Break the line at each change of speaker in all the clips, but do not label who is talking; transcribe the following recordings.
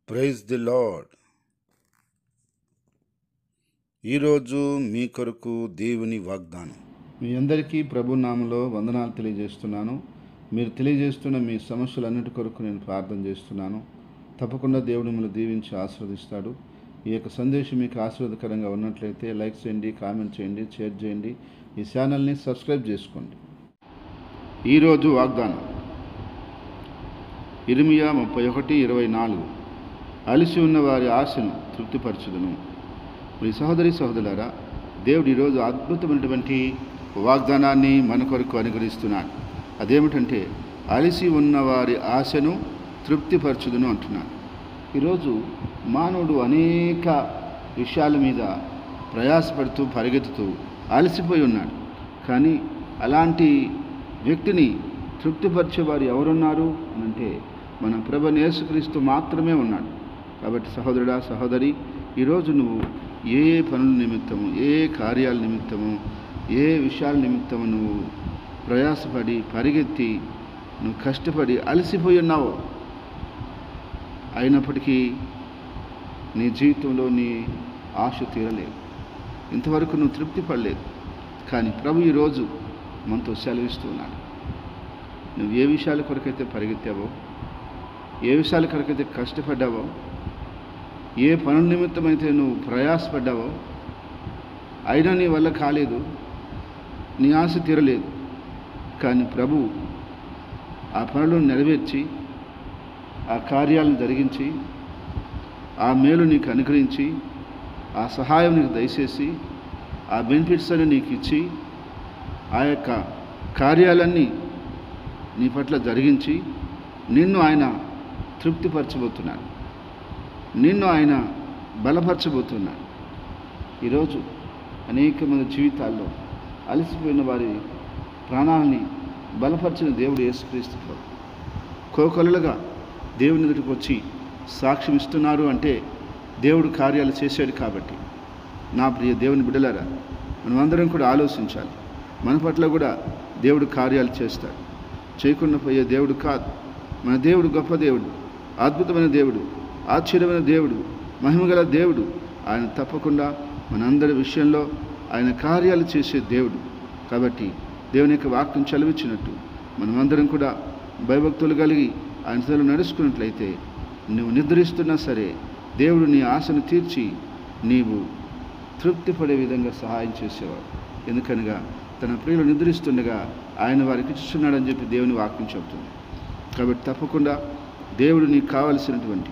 Praise the lord. ఈరోజు మీ కొరకు దేవుని వాగ్దానం.
మీ అందరికీ ప్రభు నామములో వందనాలు తెలియజేస్తున్నాను. మీరు తెలియజేస్తున్న మీ సమస్యలన్నిటి కొరకు నేను ప్రార్థన చేస్తున్నాను. తప్పకుండా దేవుడు మిమ్మల్ని దీవించి ఆశీర్వదిస్తాడు. ఈ యొక్క సందేశం మీకు ఆశీర్వాదకరంగా ఉన్నట్లయితే లైక్ చేయండి, కామెంట్ చేయండి, షేర్ చేయండి. ఈ ఛానల్ని సబ్స్క్రైబ్ చేసుకోండి. ఈరోజు వాగ్దానం ఇర్మియా 31:24. అలిసి ఉన్న వారి ఆశను తృప్తిపరచుదును. మీ సహోదరి సహోదరులారా, దేవుడు ఈరోజు అద్భుతమైనటువంటి వాగ్దానాన్ని మన కొరకు అనుగ్రహిస్తున్నాడు. అదేమిటంటే అలిసి ఉన్న వారి ఆశను తృప్తిపరచుదును అంటున్నాడు. ఈరోజు మానవుడు అనేక విషయాల మీద ప్రయాసపడుతూ పరిగెత్తుతూ అలసిపోయి ఉన్నాడు. కానీ అలాంటి వ్యక్తిని తృప్తిపరిచేవారు ఎవరున్నారు అంటే మన ప్రభువైన యేసుక్రీస్తు మాత్రమే ఉన్నాడు. కాబట్టి సహోదరుడా, సహోదరి, ఈరోజు నువ్వు ఏ పనుల నిమిత్తము, ఏ కార్యాల నిమిత్తము, ఏ విషయాల నిమిత్తము నువ్వు ప్రయాసపడి పరిగెత్తి నువ్వు కష్టపడి అలసిపోయి ఉన్నావు. అయినప్పటికీ నీ జీవితంలో నీ ఆశ తీరలేదు, ఇంతవరకు నువ్వు తృప్తి పడలేదు. కానీ ప్రభు ఈరోజు మనతో సెలవిస్తూ ఉన్నాడు. నువ్వు ఏ విషయాల కొరకైతే పరిగెత్తావో, ఏ విషయాల కొరకైతే కష్టపడ్డావో, ఏ పనుల నిమిత్తమైతే నువ్వు ప్రయాసపడ్డావో, అయినా నీ వల్ల కాలేదు, నీ ఆశ తీరలేదు. కానీ ప్రభు ఆ పనులను నెరవేర్చి, ఆ కార్యాలను జరిగించి, ఆ మేలు నీకు అనుగ్రహించి, ఆ సహాయం నీకు దయచేసి, ఆ బెనిఫిట్స్ అని నీకు ఇచ్చి, ఆ యొక్క కార్యాలన్నీ నీ పట్ల జరిగించి నిన్ను ఆయన తృప్తిపరచబోతున్నాడు, నిన్ను ఆయన బలపరచబోతున్నాడు. ఈరోజు అనేక మంది జీవితాల్లో అలసిపోయిన వారి ప్రాణాలని బలపరిచిన దేవుడు యేసుక్రీస్తు ప్రభు. కోకొలలుగా దేవుని ఎదుటికి వచ్చి సాక్ష్యం ఇస్తున్నారు అంటే దేవుడు కార్యాలు చేశాడు కాబట్టి. నా ప్రియ దేవుని బిడ్డలారా, మనమందరం కూడా ఆలోచించాలి. మన పట్ల కూడా దేవుడు కార్యాలు చేస్తాడు. చేయకుండా పోయే దేవుడు కాదు. మన దేవుడు గొప్ప దేవుడు, అద్భుతమైన దేవుడు, ఆశ్చర్యమైన దేవుడు, మహిమగల దేవుడు. ఆయన తప్పకుండా మనందరి విషయంలో ఆయన కార్యాలు చేసే దేవుడు. కాబట్టి దేవుని యొక్క వాక్యం చదివించినట్టు మనమందరం కూడా భయభక్తులు కలిగి ఆయన సేవలో నడుచుకున్నట్లయితే నువ్వు నిద్రిస్తున్నా సరే దేవుడు నీ ఆశను తీర్చి నీవు తృప్తి పడే విధంగా సహాయం చేసేవాడు. ఎందుకనగా తన ప్రియులు నిద్రిస్తుండగా ఆయన వారికి ఇస్తున్నాడని చెప్పి దేవుని వాక్యం చెబుతుంది. కాబట్టి తప్పకుండా దేవుడు నీకు కావలసినటువంటి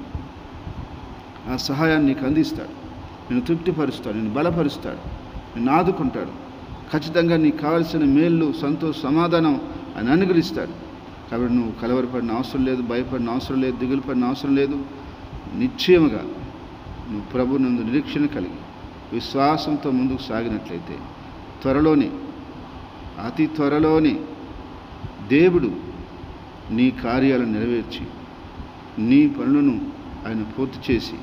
ఆ సహాయాన్ని నీకు అందిస్తాడు, నేను తృప్తిపరుస్తాడు, నేను బలపరుస్తాడు, నేను ఆదుకుంటాడు. ఖచ్చితంగా నీకు కావలసిన మేళ్ళు, సంతోషం, సమాధానం ఆయన అనుగ్రహిస్తాడు. కాబట్టి నువ్వు కలవరపడిన అవసరం లేదు, భయపడిన అవసరం లేదు, దిగులు పడిన అవసరం లేదు. నిశ్చయముగా నువ్వు ప్రభు నందు నిరీక్షణ కలిగి విశ్వాసంతో ముందుకు సాగినట్లయితే త్వరలోనే, అతి త్వరలోనే దేవుడు నీ కార్యాలను నెరవేర్చి నీ పనులను ఆయన పూర్తి చేసి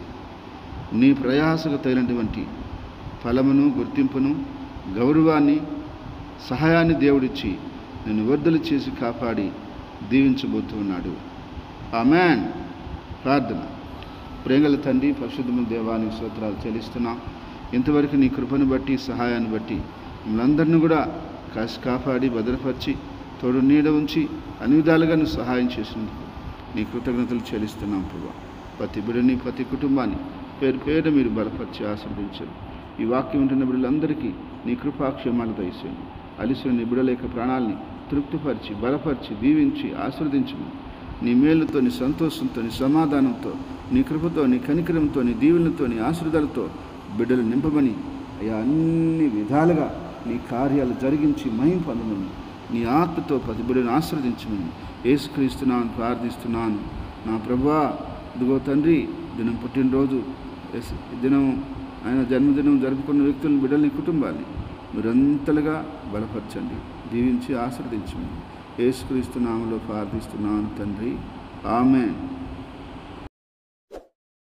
నీ ప్రయాసకు తగినటువంటి ఫలమును, గుర్తింపును, గౌరవాన్ని, సహాయాన్ని దేవుడిచ్చి నిన్ను వర్ధలు చేసి కాపాడి దీవించబోతున్నాడు. ఆమేన్. ప్రార్థన. ప్రేమగల తండ్రి, పరిశుద్ధమైన దేవానికి స్తోత్రాలు చెల్లిస్తున్నాం. ఇంతవరకు నీ కృపను బట్టి, సహాయాన్ని బట్టి మమ్మల్ందరినీ కూడా కాపాడి భద్రపరిచి తోడు నీడ ఉంచి అన్ని విధాలుగా నువ్వు సహాయం చేసినందుకు నీ కృతజ్ఞతలు చెల్లిస్తున్నాం ప్రభా. ప్రతి బిడ్డని, ప్రతి కుటుంబాన్ని పేరు పేరు మీరు బలపరిచి ఆశీర్వదించారు. ఈ వాక్యం ఉంటున్న బిడ్డలందరికీ నీ కృపాక్షేమాలు దయచేయండి. అలిసిన నీ బిడ్డల యొక్క ప్రాణాలని తృప్తిపరిచి, బలపరిచి, దీవించి, ఆశీర్వదించము. నీ మేలుతో, నీ సంతోషంతో, నీ సమాధానంతో, నీ కృపతో, నీ కనికరంతో, నీ దీవెనలతో, నీ ఆశీర్వాదాలతో బిడ్డలు నింపమని అయ్యా అన్ని విధాలుగా నీ కార్యాలు జరిగించి మహిమ పొందమని నీ ఆత్మతో ప్రతి బిడ్డను ఆశీర్వదించమని యేసుక్రీస్తున్నాను ప్రార్థిస్తున్నాను. నా ప్రభువా, ఇదిగో తండ్రి, దినం పుట్టినరోజు, దినం ఆయన జన్మదినం జరుపుకున్న వ్యక్తులను, బిడ్డల్ని, కుటుంబాన్ని మీరంతలుగా బలపరచండి, దీవించి ఆశీర్వదించమని యేసుక్రీస్తు నామములో ప్రార్థిస్తున్నాను తండ్రి. ఆమేన్.